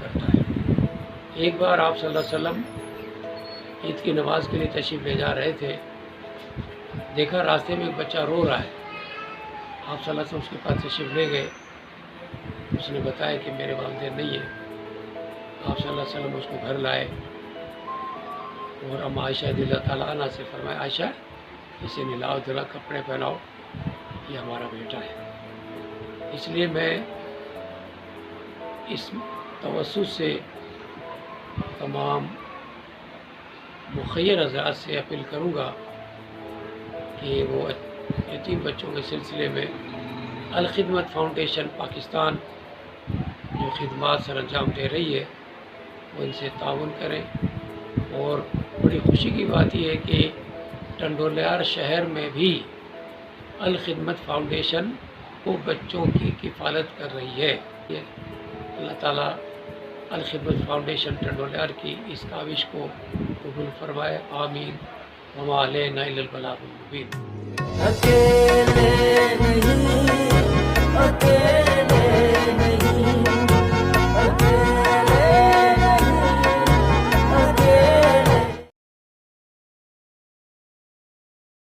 کرتا ہے۔ ایک بار آپ صلی اللہ علیہ وسلم عید کی نماز کے لیے تشریف لے جا رہے تھے، دیکھا راستے میں ایک بچہ رو رہا ہے۔ آپ صلی اللہ علیہ وسلم اس کے پاس تشریف لے گئے، اس نے بتایا کہ میرے والدین نہیں ہیں۔ آپ صلی اللہ علیہ وسلم اس کو گھر لائے اور ام عائشہ رضی اللہ تعالیٰ عنہ سے فرمایا، عائشہ اسے نلاؤ، ذرا کپڑے پہناؤ، یہ ہمارا بیٹا ہے۔ اس لیے میں اس توسط سے تمام مخیر حضرات سے اپیل کروں گا کہ وہ یتیم بچوں کے سلسلے میں الخدمت فاؤنڈیشن پاکستان جو خدمات سر انجام دے رہی ہے وہ ان سے تعاون کریں۔ اور بڑی خوشی کی بات یہ ہے کہ ٹنڈولیار شہر میں بھی الخدمت فاؤنڈیشن وہ بچوں کی کفالت کر رہی ہے۔ اللہ تعالیٰ الخدمت فاؤنڈیشن ٹنڈولیار کی اس کاوش کو قبول فرمائے، آمین۔ وما علینا الا البلاغ المبین۔ اکیلے نہیں